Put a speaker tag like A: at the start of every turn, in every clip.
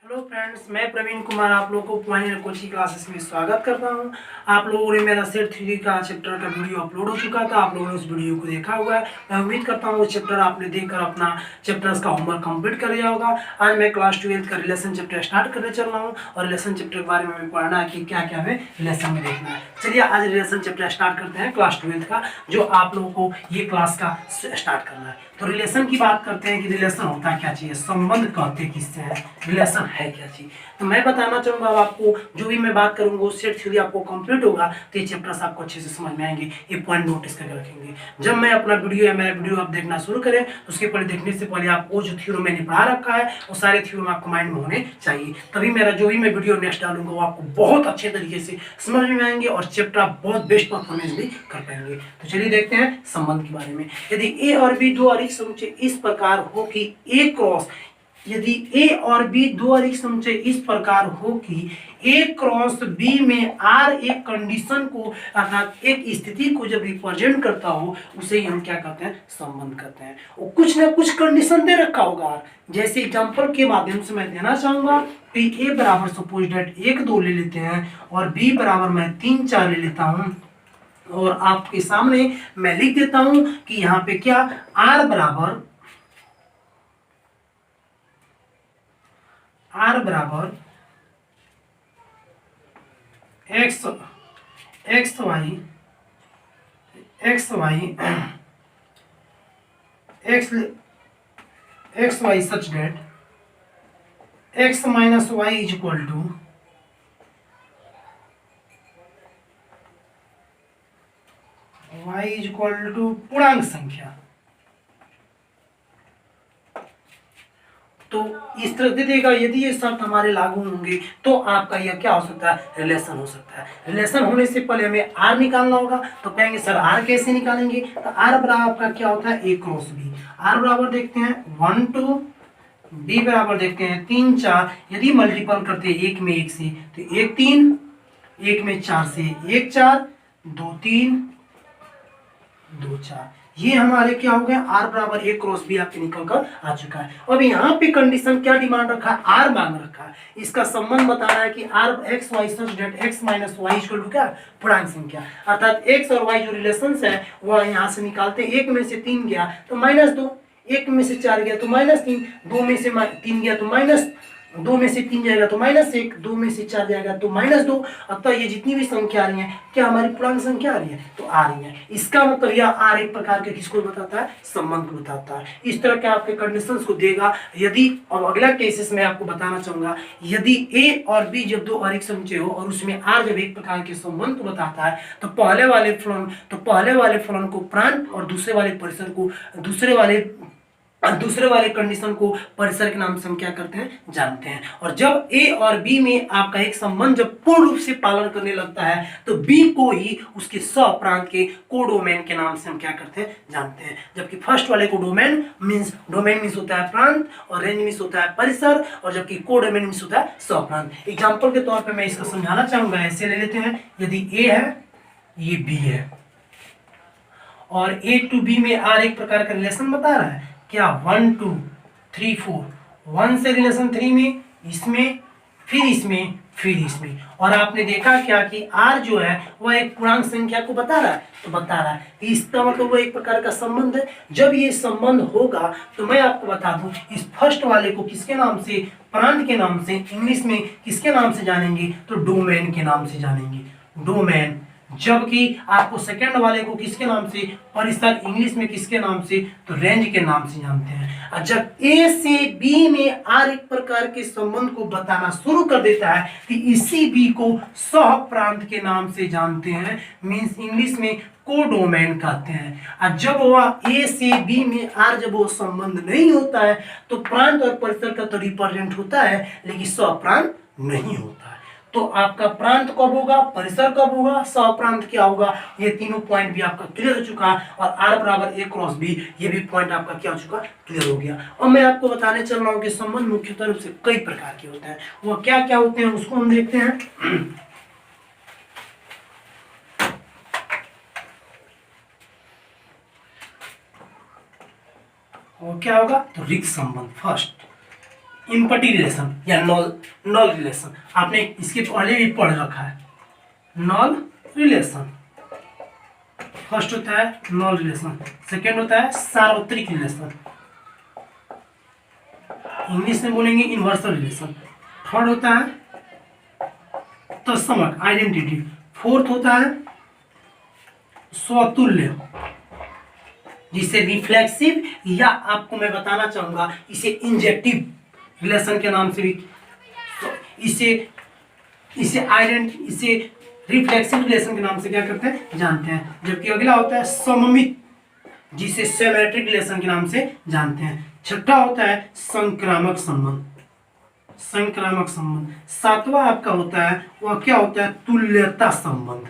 A: Hello friends, मैं प्रवीण कुमार आप लोगों को पॉइंट कोचिंग क्लासेस में स्वागत करता हूं। आप लोगों ने मेरा सेट 3 का चैप्टर का वीडियो अपलोड हो चुका था। आप लोगों ने उस वीडियो को देखा हुआ है। मैं उम्मीद करता हूं वो चैप्टर आपने देखकर अपना चैप्टर्स का होमवर्क कंप्लीट कर लिया होगा। आज मैं क्लास 12 का रिलेशन चैप्टर स्टार्ट करने चल रहा हूँ और रिलेशन चैप्टर के बारे में हमें पढ़ना है कि क्या क्या हमें रिलेशन में देखना है। चलिए आज रिलेशन चैप्टर स्टार्ट करते हैं क्लास 12 का, जो आप लोगों को ये क्लास का स्टार्ट करना है। तो रिलेशन की बात करते हैं कि रिलेशन होता क्या चाहिए, संबंध कहते किससे है, रिलेशन है क्या चीज। तो मैं बताना चाहूंगा आपको, जो भी मैं बात करूंगा वो सेट थ्योरी आपको कंप्लीट होगा तो ये चैप्टर्स आपको अच्छे से समझ में आएंगे। ये पॉइंट नोटिस करके रखेंगे। जब मैं अपना वीडियो या मेरा वीडियो आप देखना शुरू करें तो उसके पहले देखने से पहले आपको जो थ्योरी मैंने पढ़ा रखा है वो सारे थ्योरी आपको माइंड में होने चाहिए, तभी मेरा जो भी मैं वीडियो नेक्स्ट डालूंगा वो आपको बहुत अच्छे तरीके से समझ में आएंगे और चैप्टर आप बहुत बेस्ट परफॉर्मेंस भी कर पाएंगे। तो चलिए देखते हैं संबंध के बारे में। यदि ए और बी दो अधिक समुच्चय इस प्रकार हो कि ए क्रॉस, यदि ए और बी दो अधिक समुच्चय इस प्रकार हो कि ए क्रॉस बी में आर एक कंडीशन को अर्थात एक स्थिति को जब रिप्रेजेंट करता हो उसे ही हम क्या कहते हैं, संबंध कहते हैं। वो कुछ ना कुछ कंडीशन दे रखा होगा। जैसे एग्जांपल के माध्यम से मैं देना चाहूंगा कि ए बराबर सपोज डेट 1 2 ले लेते हैं और बी बराबर मैं 3 4 ले लेता हूं और आपके सामने मैं लिख देता हूं कि यहाँ पे क्या आर बराबर X X Y X Y such that x minus Y is equal to Y is equal to पूर्णांक संख्या। तो इस तरह दे देगा। यदि ये शर्त हमारे लागू होंगे तो आपका यह क्या हो सकता है, रिलेशन हो सकता है। रिलेशन होने से पहले हमें आर निकालना होगा। तो कहेंगे सर आर कैसे निकालेंगे, तो आर बराबर आपका क्या होता है, ए क्रॉस बी। आर बराबर देखते हैं 1 2, बी बराबर देखते हैं 3 4। यदि मल्टीपल करते हैं एक में एक से तो 1 3, एक में 4 से 1 4, 2 3 2 4। ये हमारे क्या हो गया, आर बराबर ए क्रॉस बी आपके निकल कर आ चुका है। अब यहाँ पे कंडीशन क्या डिमांड रखा है, आर मांग रखा है। इसका संबंध बताना है कि R x Y such that x minus y equal to क्या, पूर्णांक संख्या। अर्थात एक्स और वाई जो रिलेशन है वह यहाँ से निकालते हैं। 1 में से 3 गया तो -2, 1 में से 4 गया तो -3, 2 में से 3 गया तो -2 में से 3 जाएगा तो -1, 2 में से 4 जाएगा तो -2। अतः ये जितनी भी संख्या आ रही है क्या हमारी पूर्णांक संख्या आ रही है, तो आ रही है। इसका मतलब यह आर एक प्रकार के किसको बताता है, संबंध को बताता है। इस तरह के आपके कंडीशंस को देगा। यदि अब अगला केसेस में आपको बताना चाहूंगा, यदि ए और बी जब दो अधिक समुच्चय हो और उसमें आर जब एक प्रकार के संबंध को बताता है तो पहले वाले फलन को प्रांत और दूसरे वाले कंडीशन को परिसर के नाम से हम क्या करते हैं, जानते हैं। और जब ए और बी में आपका एक संबंध जब पूर्ण रूप से पालन करने लगता है तो बी को ही उसके स्वप्रांत के कोडोमेन के नाम से हम क्या करते हैं, जानते हैं। जबकि फर्स्ट वाले को डोमेन मीन्स होता है प्रांत और रेंज मीन्स होता है परिसर, और जबकि कोडोमेन मीन्स होता है स्वप्रांत। एग्जाम्पल के तौर पर मैं इसको समझाना चाहूंगा। ऐसे ले लेते हैं, यदि ए है ये बी है और ए टू बी में आर एक प्रकार का रिलेशन बता रहा है क्या, 1 2 3 4, 1 से रिलेशन 3 में, इसमें फिर इसमें। और आपने देखा क्या कि आर जो है वह एक पूर्णांक संख्या को बता रहा है, तो बता रहा है इसका मतलब वह एक प्रकार का संबंध है। जब ये संबंध होगा तो मैं आपको बता दूं, इस फर्स्ट वाले को किसके नाम से, प्रांत के नाम से, इंग्लिश में किसके नाम से जानेंगे, तो डोमेन के नाम से जानेंगे, डोमेन। जबकि आपको सेकंड वाले को किसके नाम से, परिसर, इंग्लिश में किसके नाम से, तो रेंज के नाम से जानते हैं। और जब ए से बी में आर एक प्रकार के संबंध को बताना शुरू कर देता है कि इसी बी को सह प्रांत के नाम से जानते हैं, मींस इंग्लिश में कोडोमेन कहते हैं। और जब वह ए से बी में आर जब वो संबंध नहीं होता है तो प्रांत और परिसर का तो रिप्रेजेंट होता है लेकिन सह प्रांत नहीं होता है। तो आपका प्रांत कब होगा, परिसर कब होगा, स्वप्रांत क्या होगा, ये तीनों पॉइंट भी आपका क्लियर हो चुका। और आर बराबर ए क्रॉस बी, ये भी पॉइंट आपका क्या हो चुका, क्लियर हो गया। और मैं आपको बताने चल रहा हूँ कि संबंध मुख्यतः रूप से कई प्रकार के होते हैं। वो क्या क्या होते हैं उसको हम देखते हैं। वो क्या होगा, तो रिक्त संबंध फर्स्ट, इम्पटी रिलेशन या नॉल नॉल रिलेशन, आपने इसके पहले भी पढ़ रखा है। नॉल रिलेशन फर्स्ट होता है नॉल रिलेशन, सेकेंड होता है सार्वत्रिक रिलेशन, इंग्लिश में बोलेंगे इन्वर्सल रिलेशन, थर्ड होता है तत्समक आइडेंटिटी, फोर्थ होता है स्वतुल्य जिसे रिफ्लेक्सिव या आपको मैं बताना चाहूंगा इसे इंजेक्टिव रिलेशन के नाम से भी, इसे इसे रिफ्लेक्सिव रिलेशन के नाम से क्या करते हैं जानते हैं। जबकि अगला होता है सममित जिसे सिमेट्रिक रिलेशन के नाम से जानते हैं। छठा होता है संक्रामक संबंध, संक्रामक संबंध। सातवां आपका होता है वह क्या होता है तुल्यता संबंध।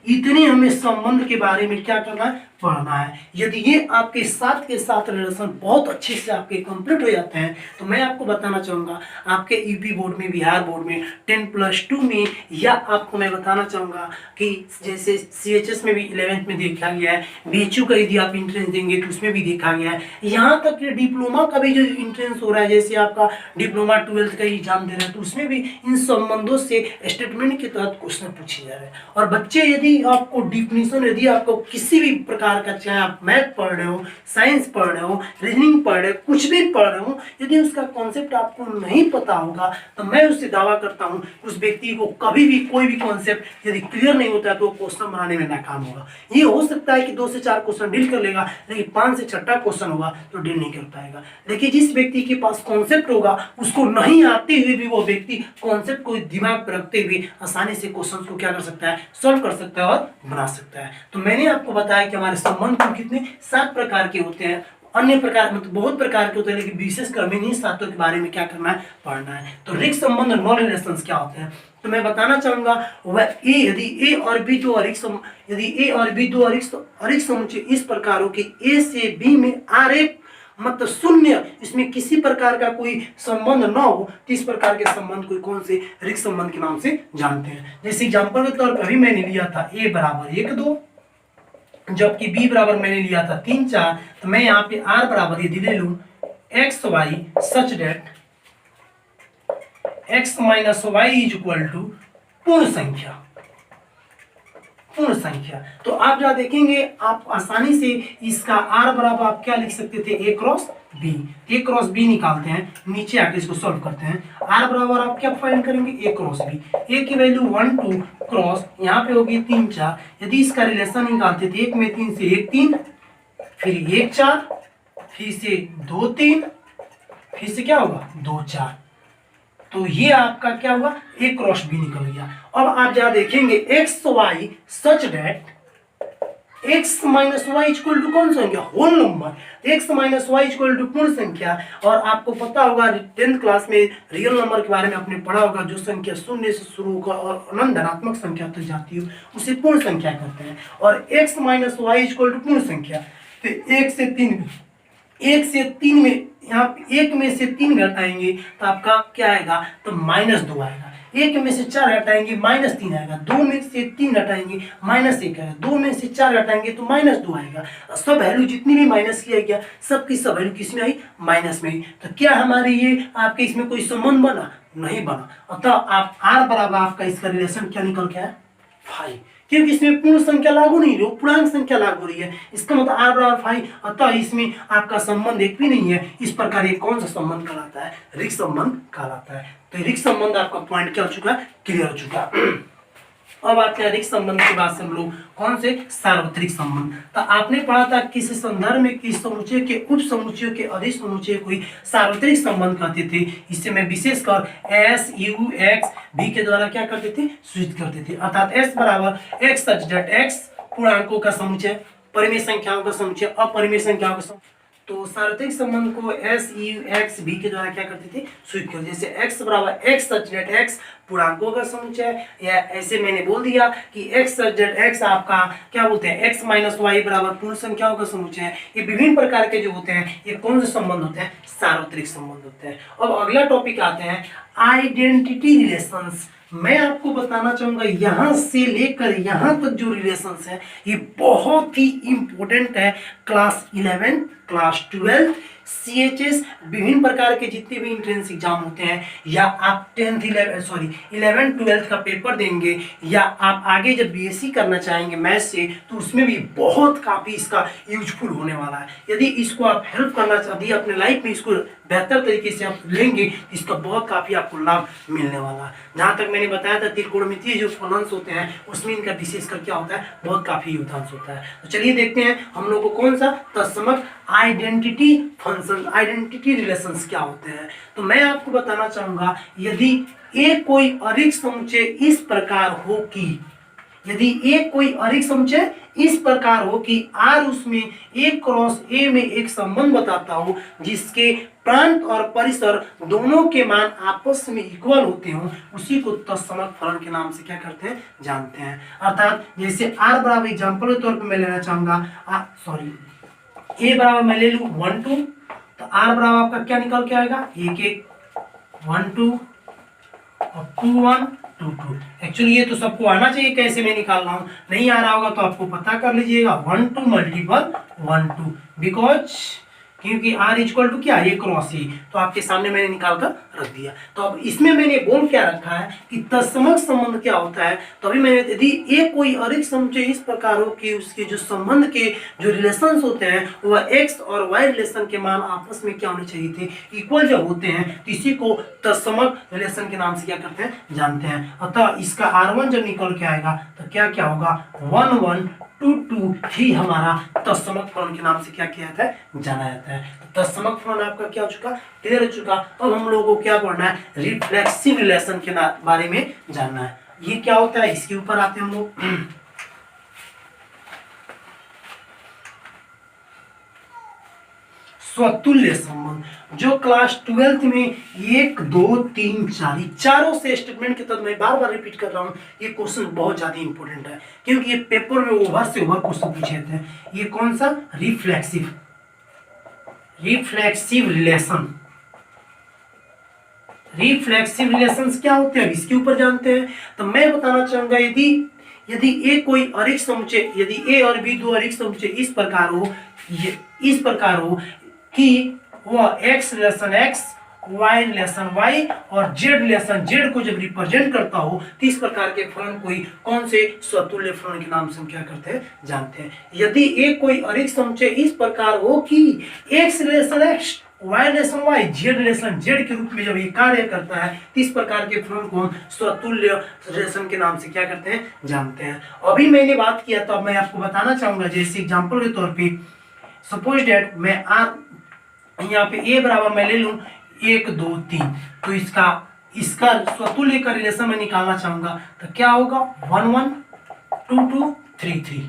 A: इतने हमें संबंध के बारे में क्या करना है पढ़ना है। यदि ये आपके साथ के साथ रिलेशन बहुत अच्छे से आपके कंप्लीट हो जाते हैं तो मैं आपको बताना चाहूँगा आपके यूपी बोर्ड में बिहार बोर्ड में 10+2 में, या आपको मैं बताना चाहूँगा कि जैसे CHS में भी 11th में देखा गया है, BHU का यदि आप इंट्रेंस देंगे तो उसमें भी देखा गया है, यहाँ तक कि डिप्लोमा का भी जो इंट्रेंस हो रहा है, जैसे आपका डिप्लोमा 12th का एग्जाम दे रहे हैं तो उसमें भी इन संबंधों से स्टेटमेंट के तहत क्वेश्चन पूछे जा रहे हैं। और बच्चे यदि आपको डिफिनीशन, यदि आपको किसी भी प्रकार का, चाहे आप मैथ पढ़ रहे हो, साइंस पढ़ रहे हो, रीजनिंग पढ़ रहे हो, कुछ भी पढ़ रहे हो, यदि उसका कॉन्सेप्ट आपको नहीं पता होगा तो मैं उससे दावा करता हूं उस व्यक्ति को कभी भी कोई भी कॉन्सेप्ट यदि क्लियर नहीं होता है तो वो क्वेश्चन बनाने में नाकाम होगा। ये हो सकता है कि 2 से 4 क्वेश्चन डील कर लेगा, लेकिन 5 से 6 क्वेश्चन होगा तो डील नहीं कर पाएगा। लेकिन जिस व्यक्ति के पास कॉन्सेप्ट होगा उसको नहीं आते हुए भी वो व्यक्ति कॉन्सेप्ट को दिमाग पर रखते हुए आसानी से क्वेश्चन को क्या कर सकता है सॉल्व कर सकता है और बना सकता है। तो मैंने आपको बताया कि हमारे संबंध कितने 7 प्रकार के होते हैं, अन्य प्रकार मतलब बहुत प्रकार के होते हैं, लेकिन विशेषकर में इन सातों के बारे में क्या करना है पढ़ना है। तो रिक्त संबंध और नॉन रिलेशंस क्या होते हैं तो मैं बताना चाहूंगा वह यदि ए और बी दो अरिक्त समुच्चय इस प्रकार हो कि ए से बी में आरेख मतलब शून्य, इसमें किसी प्रकार का कोई संबंध न हो तो इस प्रकार के संबंध को कौन से रिक्त संबंध के नाम से जानते हैं। जैसे एग्जांपल के तौर पर अभी मैंने लिया था a बराबर 1 2, जबकि b बराबर मैंने लिया था 3 4, तो मैं यहाँ पे r बराबर यदि ले लूं x y such that x minus Y is equal to पूर्ण संख्या, पूर्ण संख्या, तो आप जहाँ देखेंगे आप आसानी से इसका r बराबर आप क्या लिख सकते थे a क्रॉस b निकालते हैं, नीचे आके इसको सॉल्व करते हैं। r बराबर आप क्या फाइंड करेंगे a क्रॉस b, a की वैल्यू 1 2 क्रॉस यहाँ पे होगी 3 4, यदि इसका रिलेशन निकालते थे 1 में 3 से 1 3, फिर 1 4, फिर से 2 3, फिर से क्या होगा 2 4, तो ये आपका क्या हुआ a क्रॉस b निकल गया। अब आप जहाँ देखेंगे x Y such that x minus y equal to कौन संख्या whole number, x minus y equal to पूर्ण संख्या। और आपको पता होगा 10th क्लास में रियल नंबर के बारे में आपने पढ़ा होगा, जो संख्या शून्य से शुरू होकर और अनंत धनात्मक संख्या तक जाती हो उसे पूर्ण संख्या कहते हैं। और x minus y equal to पूर्ण संख्या, तो 1 से 3 में यहाँ 1 में से 3 घटाएंगे तो आपका क्या आएगा तो -2 आएगा, 1 में से 4 घटाएंगे -3 आएगा, 2 में से 3 घटाएंगे -1 आएगा, 2 में से 4 घटाएंगे तो -2 आएगा। सब वैल्यू जितनी भी माइनस किया गया सबकी सब वैल्यू किस में आई माइनस में आई। तो क्या हमारे ये आपके इसमें कोई संबंध बना नहीं बना, अतः आप r बराबर आपका इसका रिलेशन क्या निकल के आया 5, क्योंकि इसमें पूर्ण संख्या लागू नहीं हो पूर्णांक संख्या लागू हो रही है, इसका मतलब r बराबर 5, अतः इसमें आपका संबंध एक भी नहीं है। इस प्रकार ये कौन सा संबंध कहलाता है रिक्त संबंध कहलाता है। तो रिक्त संबंध आपका पॉइंट क्या हो चुका है क्लियर हो चुका है। अब आते हैं रिक्त संबंध के बाद से हम लोग कौन से सार्वत्रिक संबंध। तो आपने पढ़ा था किसी संदर्भ में किस समुच्चय के उप समुच्चयों के अधिक समुच्चय को सार्वत्रिक संबंध कहते थे। इससे मैं विशेषकर s u x v के द्वारा क्या करते थे सूचित करते थे, अर्थात s बराबर x सच डेट x पूर्णांकों का समुच्चय, परिमेय संख्याओं का समुच्चय, अपरिमेय संख्याओं का समुच्चय। तो सार्वत्रिक संबंध को s u x v के द्वारा क्या करते थे सूचित करते, जैसे x बराबर x सच डेट x पूर्णांकों का समुच्चय, या ऐसे मैंने बोल दिया कि x सच डेट x आपका क्या बोलते हैं x माइनस वाई बराबर पूर्ण संख्याओं का समुच्चय। ये विभिन्न प्रकार के जो होते हैं ये कौन से संबंध होते हैं सार्वत्रिक संबंध होते हैं। अब अगला टॉपिक आते हैं आइडेंटिटी रिलेशंस। मैं आपको बताना चाहूंगा यहाँ से लेकर यहाँ तक जो रिलेशंस है ये बहुत ही इंपॉर्टेंट है। क्लास 11 क्लास 12 CHS विभिन्न प्रकार के जितने भी इंट्रेंस एग्जाम होते हैं, या आप 11 12 का पेपर देंगे, या आप आगे जब BSc करना चाहेंगे मैथ्स से, तो उसमें भी बहुत काफ़ी इसका यूजफुल होने वाला है। यदि इसको आप हेल्प करना चाहते हैं अपने लाइफ में, इसको बेहतर तरीके से आप लेंगे, इसका बहुत काफ़ी आपको लाभ मिलने वाला है। जहाँ तक मैंने बताया था त्रिकोणमितीय जो फलंस होते हैं उसमें इनका विशेषकर क्या होता है, बहुत काफ़ी योगदान होता है। तो चलिए देखते हैं हम लोग को कौन सा तत्समक आइडेंटिटी फंक्शन, आइडेंटिटी रिलेशंस क्या होते हैं। तो मैं आपको बताना चाहूँगा, यदि एक कोई अरिक्त समुच्चय इस प्रकार हो कि, यदि एक कोई अरिक्त समुच्चय इस प्रकार हो कि R उसमें A क्रॉस A में एक संबंध बताता हो जिसके प्रांत और परिसर दोनों के मान आपस में इक्वल होते हो, उसी को तत्समक फलन के नाम से क्या करते हैं, जानते हैं। अर्थात जैसे R बराबर एग्जाम्पल के तौर पर मैं लेना चाहूंगा, A बराबर मैं ले लूँ 1 2, तो R बराबर आपका क्या निकल के आएगा, 1 1 1 2 और 2 1 2 2। एक्चुअली ये तो सबको आना चाहिए कैसे मैं निकाल रहा हूँ, नहीं आ रहा होगा तो आपको पता कर लीजिएगा 1 2 मल्टीपल 1 2, बिकॉज क्योंकि R इक्वल टू क्या, A क्रॉस A, तो आपके सामने मैंने निकाल कर रख दिया। तो अब इसमें मैंने बोल क्या रखा है कि तत्समक संबंध क्या होता है। तो अभी मैंने, यदि एक कोई अरिक्त समुच्चय इस प्रकार हो कि उसके जो संबंध के जो रिलेशंस होते हैं वह X और Y रिलेशन के मान आपस में क्या होने चाहिए थे, इक्वल जब होते हैं, तो इसी को तत्समक रिलेशन के नाम से क्या करते हैं, जानते हैं। अतः इसका R1 जब निकल के आएगा तो क्या क्या होगा, 1 1 2 2 ही हमारा तत्समक फलन के नाम से क्या किया जाता है, जाना जाता है। तो तत्समक फलन आपका क्या हो चुका, क्लियर हो चुका। अब हम लोगों को क्या पढ़ना है, रिफ्लेक्सिव रिलेशन के बारे में जानना है। ये क्या होता है, इसके ऊपर आते हैं हम लोग। स्वतुल्य संबंध, जो क्लास 12th में 1 2 3 4 चारों से स्टेटमेंट के तहत मैं बार बार रिपीट कर रहा हूँ, ये क्वेश्चन बहुत ज्यादा इंपॉर्टेंट है क्योंकि ये पेपर में ओवर से ओवर क्वेश्चन पूछे थे। ये कौन सा, रिफ्लेक्सिव रिलेशन, रिफ्लेक्सिव रिलेशंस क्या होते हैं इसके ऊपर जानते हैं। तो मैं बताना चाहूंगा, यदि ए कोई अरिक्त समुच्चय, यदि ए और बी दो अरिक्त समुच्चय इस प्रकार हो, इस प्रकार हो कि वह x relation x, y relation y और z रिलेशन z को जब रिप्रेजेंट करता हो, तो इस प्रकार के फलन कोई कौन से स्वतुल्य फलन के नाम से हम क्या करते हैं, जानते हैं। यदि एक कोई अरिक्त समुच्चय इस प्रकार हो कि x relation x, y relation y, z relation z के रूप में जब ये कार्य करता है, तो इस प्रकार के फलन को हम स्वतुल्य रिलेशन के नाम से क्या करते हैं, जानते हैं। अभी मैंने बात किया, तो अब मैं आपको बताना चाहूंगा, जैसे एग्जाम्पल के तौर पे सपोज डेट मैं यहाँ पे a बराबर मैं ले लूं 1 2 3, तो इसका स्वतुल्य का रिलेशन मैं निकालना चाहूंगा, तो क्या होगा 1 1 2 2 3 3।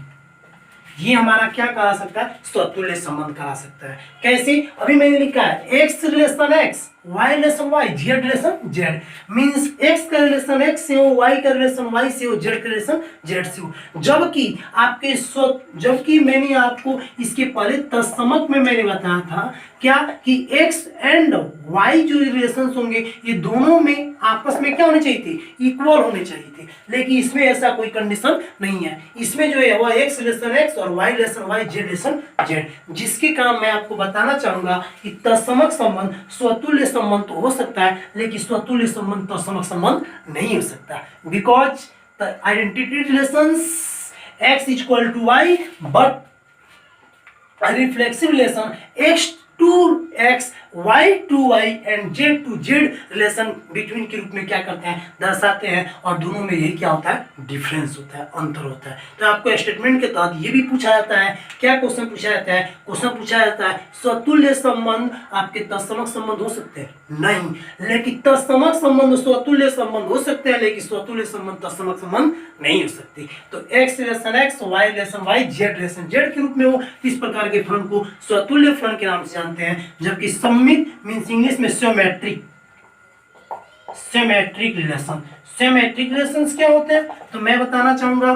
A: ये हमारा क्या करा सकता है, स्वतुल्य संबंध करा सकता है। कैसे, अभी मैंने लिखा है x relation x, y relation y, z relation z, means x का रिलेशन x से हो, y का रिलेशन y से हो, z का रिलेशन z से हो। जबकि मैंने आपको इसके पहले तत्समक में मैंने बताया था क्या कि x एंड y जो रिलेशन होंगे ये दोनों में आपस में क्या होने चाहिए थे, इक्वल होने चाहिए थे, लेकिन इसमें ऐसा कोई कंडीशन नहीं है। इसमें जो है वह x रिलेशन x और y relation y, z relation z, जिसके कारण मैं आपको बताना चाहूंगा कि तत्समक संबंध स्वतुल्य संबंध तो हो सकता है, लेकिन स्वतुल्य संबंध तत्समक संबंध नहीं हो सकता, because the identity relations x equal to y, but reflexive relation x to x, y to y and z to z relation between के रूप में क्या करते हैं, दर्शाते हैं, और दोनों में यही क्या होता है, डिफरेंस होता है, अंतर होता है। तो आपको स्टेटमेंट के तहत ये भी पूछा जाता है, क्या क्वेश्चन पूछा जाता है, क्वेश्चन पूछा जाता है स्वतुल्य संबंध आपके तत्समक संबंध हो सकते हैं, नहीं, लेकिन तत्समक संबंध स्वतुल्य संबंध हो सकते हैं, लेकिन स्वतुल्य संबंध तत्समक संबंध नहीं हो सकते। तो x relation x, y relation y, z relation z के रूप में हो, इस प्रकार के फलन को स्वतुल्य फलन के नाम से जानते हैं। जबकि सममित मींस इंग्लिश में सिमेट्रिक रिलेशन, सिमेट्रिक रिलेशंस क्या होते हैं, तो मैं बताना चाहूंगा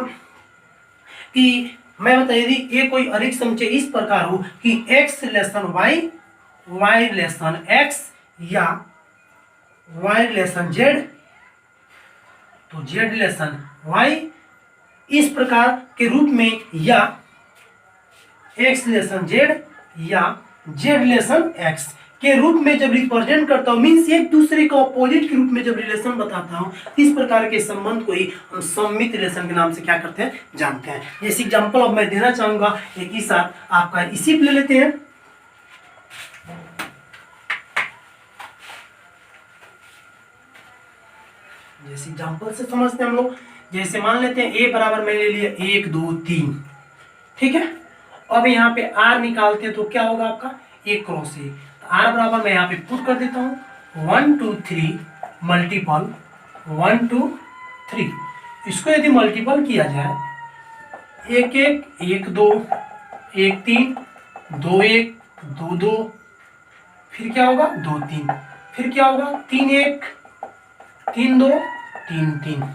A: कि यदि ये कोई अरिक्त समुच्चय इस प्रकार हो कि x relation y, y relation x या y रिलेशन z, तो z रिलेशन y इस प्रकार के रूप में, या x रिलेशन z या जेड रिलेशन एक्स के रूप में जब रिप्रेजेंट करता हूँ, मीन्स एक दूसरे का ऑपोजिट के रूप में जब रिलेशन बताता हूँ, इस प्रकार के संबंध को ही हम सममित रिलेशन के नाम से क्या करते हैं, जानते हैं। जैसे एग्जांपल अब मैं देना चाहूंगा एक ही साथ आपका इसी ले लेते हैं। जैसे एग्जांपल से समझते हैं हम लोग, जैसे मान लेते हैं ए बराबर मैंने ले लिया 1 2 3, ठीक है। अब यहाँ पे आर निकालते हैं तो क्या होगा आपका एक क्रॉस ए, आर बराबर मैं यहाँ पे पुट कर देता हूँ 1 2 3 मल्टीपल 1 2 3। इसको यदि मल्टीपल किया जाए 1 1 1 2 1 3 2 1 2 2, फिर क्या होगा 2 3, फिर क्या होगा 3 1 3 2 3 3।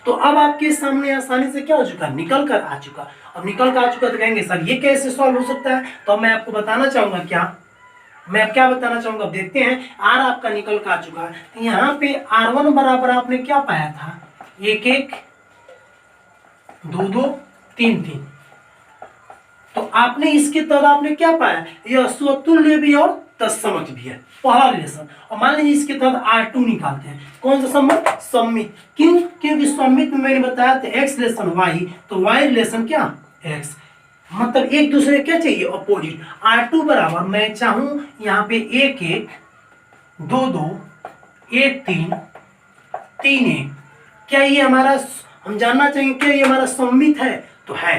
A: तो अब आपके सामने आसानी से क्या हो चुका, निकल कर आ चुका। अब निकल कर आ चुका तो कहेंगे सर ये कैसे सॉल्व हो सकता है, तो मैं आपको बताना चाहूंगा क्या बताना चाहूंगा। अब देखते हैं आर आपका निकल कर आ चुका है, तो यहाँ पे R1 बराबर आपने क्या पाया था 1 1 2 2 3 3। तो आपने इसके तहत आपने क्या पाया, यह स्वतुल्य भी और तत्समक भी है, पहला रिलेशन। और मान लीजिए इसके तहत R2 निकालते हैं, कौन सा संबंध, सम्मित। क्यों, क्योंकि सम्मित में मैंने बताया था x रिलेशन y, तो y रिलेशन क्या x, मतलब एक दूसरे क्या चाहिए अपोजिट। R2 बराबर मैं चाहूं यहाँ पे 1 1 2 2 1 3 3 1, क्या ये हमारा, हम जानना चाहेंगे क्या ये हमारा सम्मित है, तो है।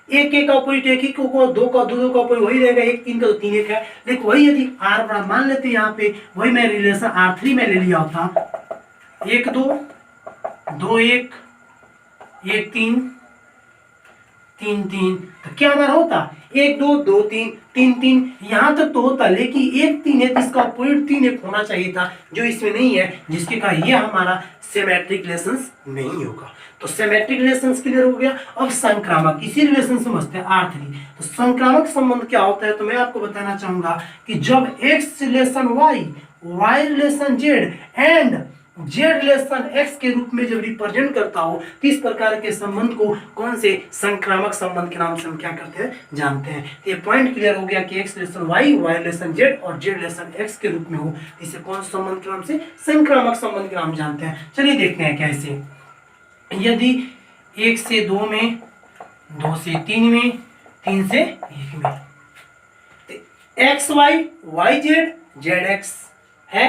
A: एक एक का अपोजिट एक ही को, दो का दो का अपोजिट वही रहेगा, 1 3 का तो 3 1 है। लेकिन वही यदि आर बराबर मान लेते हैं यहाँ पे वही मैं रिलेशन R3 में ले लिया होता 1 2 2 1 1 3 3 3, तो क्या हमारा होता 1 2 2 3 3 3, यहाँ तक तो होता। लेकिन 1 3 है तो इसका अपोजिट 3 1 होना चाहिए था, जो इसमें नहीं है, जिसके कारण ये हमारा सिमेट्रिक रिलेशंस नहीं होगा। तो सिमेट्रिक रिलेशंस क्लियर हो गया। अब संक्रामक, इसी रिलेशन समझते हैं R3। तो संक्रामक संबंध क्या होता है, तो मैं आपको बताना चाहूंगा कि जब x relation y relation z and z relation x के रूप में जब रिप्रेजेंट करता हो, तो इस प्रकार के संबंध को कौन से संक्रामक संबंध के नाम से हम क्या करते हैं, जानते हैं। तो ये पॉइंट क्लियर हो गया कि x relation y relation z और z रिलेशन x के रूप में हो, इसे कौन से संबंध के नाम से, संक्रामक संबंध के नाम जानते हैं। चलिए देखते हैं कैसे। यदि 1 से 2 में, 2 से 3 में, 3 से 1 में, x y y z z x है।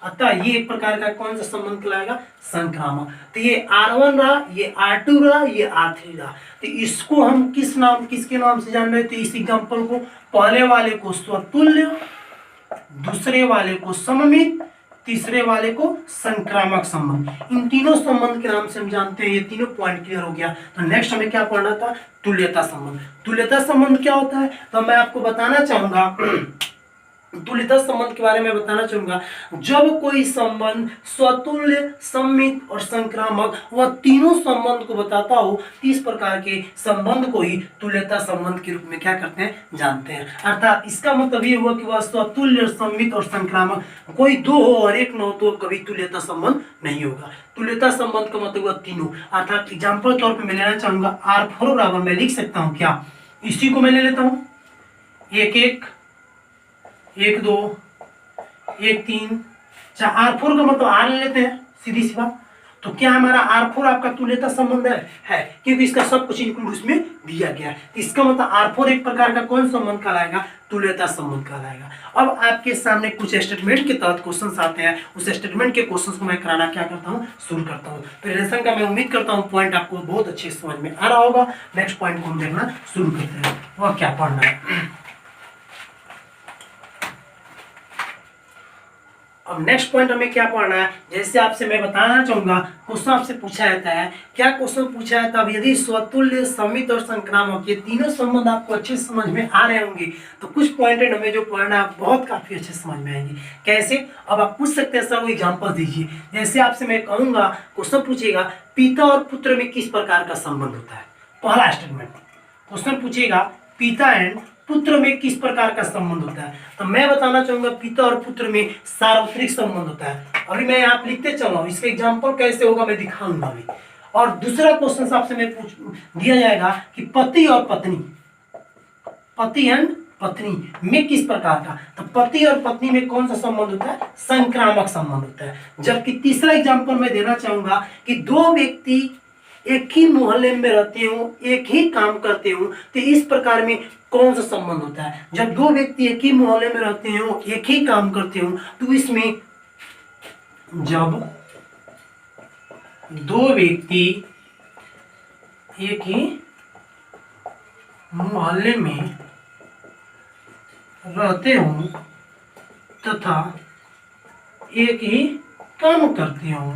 A: अतः ये एक प्रकार का कौन सा संबंध कहलाएगा, संक्रामक। तो ये R1 रहा, ये R2 रहा, ये R3 रहा। तो इसको हम किसके नाम से जान रहे थे, इस एग्जांपल को, पहले वाले को स्वतुल्य, दूसरे वाले को सममित, तीसरे वाले को संक्रामक संबंध। इन तीनों संबंध के नाम से हम जानते हैं। ये तीनों पॉइंट क्लियर हो गया। तो नेक्स्ट हमें क्या पढ़ना था, तुल्यता संबंध। तुल्यता संबंध क्या होता है, तो मैं आपको बताना चाहूंगा तुल्यता संबंध के बारे में बताना चाहूंगा। जब कोई संबंध स्वतुल्य, सम्मित और संक्रामक, वह तीनों संबंध को बताता हो, इस प्रकार के संबंध को ही तुल्यता संबंध के रूप में क्या करते हैं, जानते हैं। अर्थात इसका मतलब ये हुआ कि वह स्वतुल्य, सम्मित और संक्रामक कोई दो हो और एक न हो तो कभी तुल्यता संबंध नहीं होगा। तुल्यता संबंध का मतलब हुआ तीनों। अर्थात एग्जाम्पल तौर पर मैं लेना चाहूंगा R4 बराबर मैं लिख सकता हूँ क्या, इसी को मैं ले लेता हूँ 1 1 1 2 1 3 R4 का मतलब R ले लेते हैं, सीधी सी बात। तो क्या हमारा R4 आपका तुल्यता संबंध है, क्योंकि इसका सब कुछ इंक्लूड इसमें दिया गया है। इसका मतलब R4 एक प्रकार का कौन संबंध कहलाएगा, तुल्यता संबंध कहलाएगा। अब आपके सामने कुछ स्टेटमेंट के तहत क्वेश्चंस आते हैं, उस स्टेटमेंट के क्वेश्चंस को मैं कराना क्या करता हूँ, शुरू करता हूँ। तो रिलेशन का मैं उम्मीद करता हूँ पॉइंट आपको बहुत अच्छे समझ में आ रहा होगा। नेक्स्ट पॉइंट को हम देखना शुरू करते हैं, वह क्या पढ़ना है। अब नेक्स्ट पॉइंट हमें क्या पढ़ना है, जैसे आपसे मैं बताना चाहूंगा, क्वेश्चन आपसे पूछा जाता है, क्या क्वेश्चन पूछा जाता है, अब यदि स्वतुल्य, सम्मित और संक्रामक ये तीनों संबंध आपको अच्छे समझ में आ रहे होंगे, तो कुछ पॉइंट हमें जो पढ़ना है बहुत काफी अच्छे समझ में आएंगे। कैसे, अब आप पूछ सकते हैं सर वो एग्जाम्पल दीजिए। जैसे आपसे मैं कहूंगा, क्वेश्चन पूछेगा पिता और पुत्र में किस प्रकार का संबंध होता है। पहला स्टेटमेंट क्वेश्चन पूछेगा पिता एंड पुत्र में किस प्रकार का संबंध होता है, तो मैं बताना चाहूंगा पिता और पुत्र में सार्वत्रिक संबंध होता है। अभी मैं यहाँ लिखते चल रहा हूँ, इसका एग्जाम्पल कैसे होगा मैं दिखाऊंगा अभी। और दूसरा क्वेश्चन आपसे मैं दिया जाएगा कि पति और पत्नी, पति एंड पत्नी में किस प्रकार का, तो पति और पत्नी में कौन सा संबंध होता है, संक्रामक संबंध होता है। जबकि तीसरा एग्जांपल मैं देना चाहूंगा कि दो व्यक्ति एक ही मोहल्ले में रहते हो, एक ही काम करते हो, तो इस प्रकार में कौन सा संबंध होता है। जब दो व्यक्ति एक ही मोहल्ले में रहते हो, एक ही काम करते हो, तो इसमें जब दो व्यक्ति एक ही मोहल्ले में रहते हो तथा एक ही काम करते हो,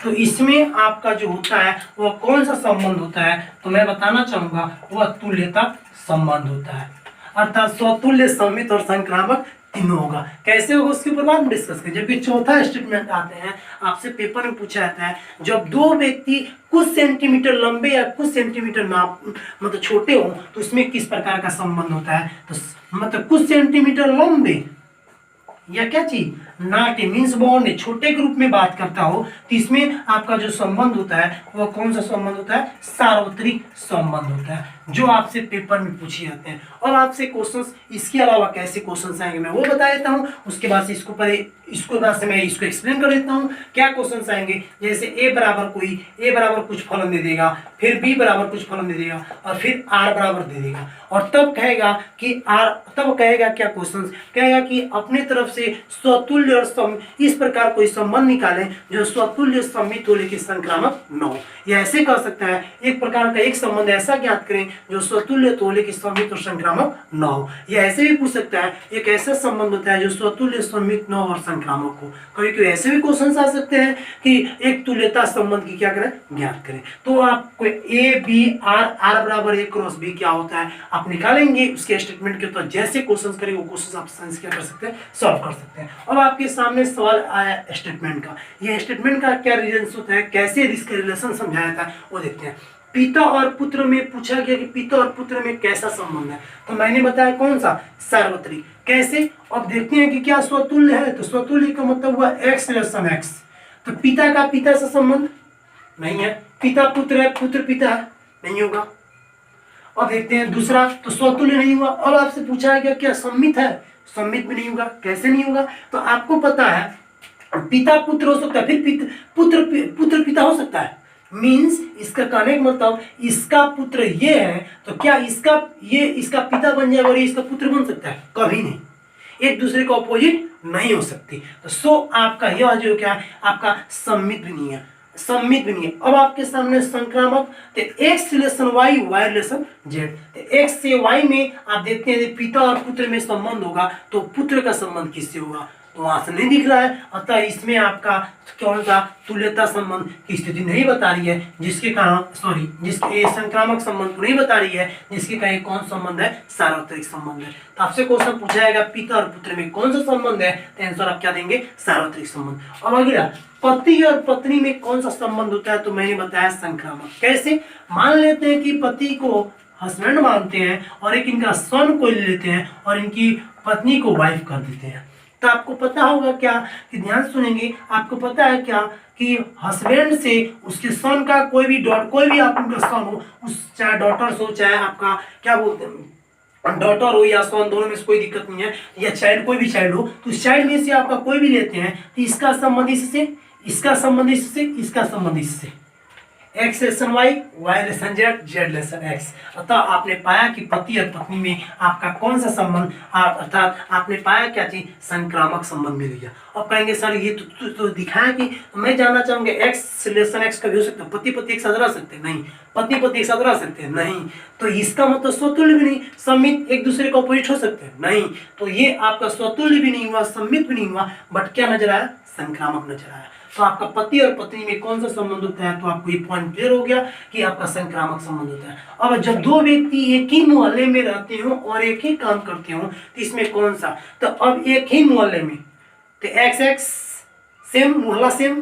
A: तो इसमें आपका जो होता है वह कौन सा संबंध होता है, तो मैं बताना चाहूंगा वह तुल्यता संबंध होता है। अर्थात स्वतुल्य, सममित और संक्रामक तीनों होगा। कैसे होगा उसके ऊपर बाद में डिस्कस करें। जबकि चौथा स्टेटमेंट आते हैं, आपसे पेपर में पूछा जाता है, जब दो व्यक्ति कुछ सेंटीमीटर लंबे या कुछ सेंटीमीटर नाप मतलब छोटे हो, तो उसमें किस प्रकार का संबंध होता है, तो मतलब कुछ सेंटीमीटर लंबे या क्या चीज, नाटे मीन्स बॉन्ड, छोटे ग्रुप में बात करता हो, तो इसमें आपका जो संबंध होता है वह कौन सा संबंध होता है, सार्वत्रिक संबंध होता है, जो आपसे पेपर में पूछे जाते हैं। और आपसे क्वेश्चंस इसके अलावा कैसे क्वेश्चंस आएंगे मैं वो बता देता हूँ, उसके बाद से इसको बाद से मैं इसको एक्सप्लेन कर देता हूँ क्या क्वेश्चंस आएंगे। जैसे ए बराबर कुछ फलन दे देगा, फिर बी बराबर कुछ फलन दे देगा, और फिर आर बराबर दे देगा, और तब कहेगा क्या क्वेश्चन कहेगा कि अपने तरफ से स्वतुल्य और इस प्रकार कोई संबंध निकालें जो स्वतुल्य, सममित हो लेकिन संक्रामक न हो। यह ऐसे कर सकता है, एक प्रकार का एक संबंध ऐसा ज्ञात करें जो स्वतुल्य तो लेकिन सममित और संक्रामक न हो। यह ऐसे भी पूछ सकता है, एक ऐसा संबंध होता है जो स्वतुल्य, सममित न हो और संक्रामक हो। कभी कभी ऐसे भी क्वेश्चन आ सकते हैं कि एक तुल्यता संबंध की क्या करें, ज्ञात करें। तो आपको ए बी आर बराबर ए क्रॉस बी क्या होता है आप निकालेंगे उसके स्टेटमेंट के ऊपर। जैसे क्वेश्चन करेंगे वो क्वेश्चन आप साइंस क्या कर सकते हैं, सॉल्व कर सकते हैं। अब आपके सामने सवाल आया स्टेटमेंट का, यह स्टेटमेंट का क्या रिलेशन होता है, कैसे इसका रिलेशन समझाया जाता है वो देखते हैं। पिता और पुत्र में पूछा गया कि पिता और पुत्र में कैसा संबंध है, तो मैंने बताया कौन सा, सार्वत्रिक। कैसे, अब देखते हैं कि क्या स्वतुल्य है, तो स्वतुल्य का मतलब हुआ एक्स रिलेशन एक्स। तो पिता का पिता से संबंध नहीं है, पिता पुत्र है, पुत्र पिता है, नहीं होगा। और देखते हैं दूसरा, तो स्वतुल्य नहीं हुआ। और आपसे पूछा है क्या सम्मित है, सम्मित भी नहीं होगा। कैसे नहीं होगा, तो आपको पता है पिता पुत्र हो सकता है, फिर पुत्र पिता हो सकता है। मीन्स इसका कहने का मतलब इसका पुत्र ये है, तो क्या इसका पिता बन जाएगा और ये इसका पुत्र बन सकता है, कभी नहीं। एक दूसरे का ऑपोजिट नहीं हो सकती। तो सो आपका यह जो क्या है, आपका सम्मित भी नहीं है, सम्मित भी नहीं है। अब आपके सामने संक्रामक, तो x relation y, y relation z. तो एक्स से वाई में आप देखते हैं पिता और पुत्र में संबंध होगा, तो पुत्र का संबंध किससे होगा, तो वहां से नहीं दिख रहा है। अतः इसमें आपका कौन सा तुल्यता संबंध की स्थिति नहीं बता रही है, जिसके संक्रामक संबंध को नहीं बता रही है, जिसके का कौन संबंध है, सार्वत्रिक संबंध है। तो आपसे क्वेश्चन पूछा जाएगा पिता और पुत्र में कौन सा संबंध है, तो आंसर आप क्या देंगे, सार्वत्रिक संबंध। अब अगला, पति और पत्नी में कौन सा संबंध होता है, तो मैंने बताया संक्रामक। कैसे, मान लेते हैं कि पति को हस्बैंड मानते हैं और एक इनका सन को ले लेते हैं और इनकी पत्नी को वाइफ कर देते हैं, तो आपको पता होगा क्या, कि ध्यान सुनेंगे, आपको पता है क्या कि हस्बैंड से उसके सन का कोई भी आप उनका सन हो, उस चाहे डॉटर्स हो, चाहे आपका क्या बोलते हैं डॉटर हो या सन, दोनों में से कोई दिक्कत नहीं है, या चाइल्ड कोई भी चाइल्ड हो, तो उस चाइल्ड में से आपका कोई भी लेते हैं, तो इसका संबंध इससे, इसका संबंध इससे, इसका संबंध इससे, x relation y, y relation z, z relation x. अतः आपने पाया कि पति और पत्नी में आपका कौन सा संबंध, अर्थात आपने पाया क्या चीज, संक्रामक संबंध मिल गया। अब कहेंगे सर ये तो दिखाया कि, मैं जानना चाहूंगा एक्स रिलेशन एक्स कभी हो सकता है, पति पति एक साथ रह सकते हैं, नहीं, पत्नी पति एक साथ रह सकते हैं, नहीं, तो इसका मतलब स्वतुल्य भी नहीं, सम्मित एक दूसरे का अपोजिट हो सकते हैं, नहीं, तो ये आपका स्वतुल्य भी नहीं हुआ, सम्मित भी नहीं हुआ, बट क्या नजर आया, संक्रामक नजर आया। तो आपका पति और पत्नी में कौन सा संबंध होता है, तो आपको ये पॉइंट क्लियर हो गया कि आपका संक्रामक संबंध होता है। अब जब दो व्यक्ति एक ही मोहल्ले में रहते हो और एक ही काम करते हो, तो इसमें कौन सा, तो अब एक ही मोहल्ले में, तो एक्स एक्स सेम, मोहल्ला सेम,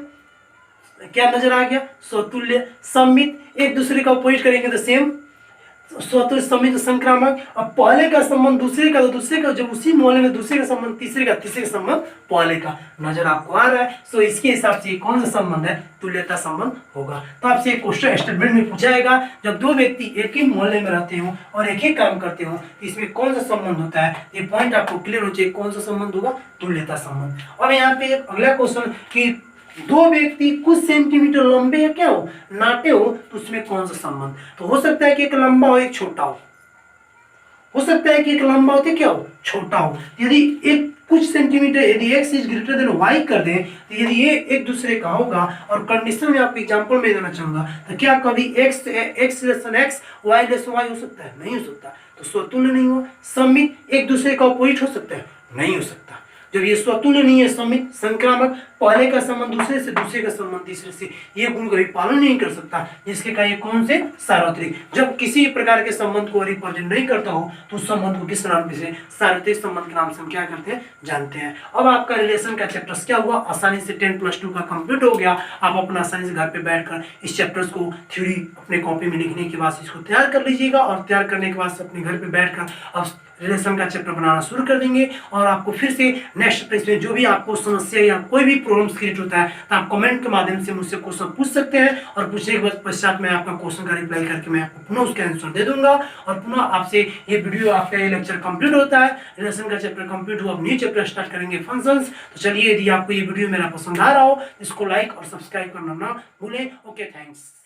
A: क्या नजर आ गया, स्वतुल्य, सम्मित, एक दूसरे का अपोजिट करेंगे तो सेम, स्वतः समित संक्रामक। अब पहले का संबंध दूसरे का, तो दूसरे का जब उसी मोहल्ले में दूसरे का संबंध तीसरे का, तीसरे का संबंध पहले का। नजर आपको आ रहा है? सो इसके हिसाब से कौन सा संबंध है? तुल्यता संबंध होगा। तो आपसे एक क्वेश्चन स्टेटमेंट में पूछा जाएगा, जब दो व्यक्ति एक ही मोहल्ले में रहते हो और एक ही काम करते हो, इसमें कौन सा संबंध होता है? ये पॉइंट आपको क्लियर हो चाहिए, कौन सा संबंध होगा? तुल्यता संबंध। अब यहाँ पे अगला क्वेश्चन कि दो व्यक्ति कुछ सेंटीमीटर लंबे या क्या हो, नाटे हो, तो उसमें कौन सा संबंध? तो हो सकता है कि एक लंबा हो एक छोटा हो सकता है कि एक लंबा हो क्या हो, छोटा हो। यदि एक कुछ सेंटीमीटर यदि x is greater than y कर दें, तो यदि ये एक दूसरे का होगा, और कंडीशन में आपको एग्जांपल में देना चाहूंगा, तो क्या कभी x x y हो सकता है? नहीं हो सकता। तो स्वतुल्य नहीं हो। सममित एक दूसरे का अपोजिट हो सकता है? नहीं हो सकता। जब ये स्वतुल्य नहीं है, सममित, संक्रामक, पहले का संबंध दूसरे से, दूसरे का संबंध तीसरे से, ये गुण कभी पालन नहीं कर सकता, जिसके कारण ये कौन से? सार्वत्रिक। जब किसी प्रकार के संबंध को रिप्रेजेंट नहीं करता हो, तो उस संबंध को किस नाम से? सार्वत्रिक संबंध के नाम से हम क्या करते हैं? जानते हैं। अब आपका रिलेशन का चैप्टर्स क्या हुआ? आसानी से 10+2 का कंप्लीट हो गया। आप अपना आसानी से घर पे बैठकर इस चैप्टर्स को थ्योरी अपने कॉपी में लिखने के बाद इसको तैयार कर लीजिएगा, और तैयार करने के बाद अपने घर पे बैठकर अब रिलेशन का चैप्टर बनाना शुरू कर देंगे। और आपको फिर से नेक्स्ट चैप्टर में जो भी आपको समस्या या कोई भी प्रॉब्लम क्रिएट होता है, तो आप कमेंट के माध्यम से मुझसे क्वेश्चन पूछ सकते हैं, और पूछने के बाद पश्चात मैं आपका क्वेश्चन का रिप्लाई करके मैं आपको पुनः उसका आंसर दे दूंगा। और पुनः आपसे ये वीडियो, आपका ये लेक्चर कंप्लीट होता है, रिलेशन का चैप्टर कंप्लीट हुआ, अब न्यू चैप्टर स्टार्ट करेंगे, फंक्शंस। तो चलिए, यदि आपको ये वीडियो मेरा पसंद आ रहा हो, इसको लाइक और सब्सक्राइब करना ना भूलें। Okay, thanks.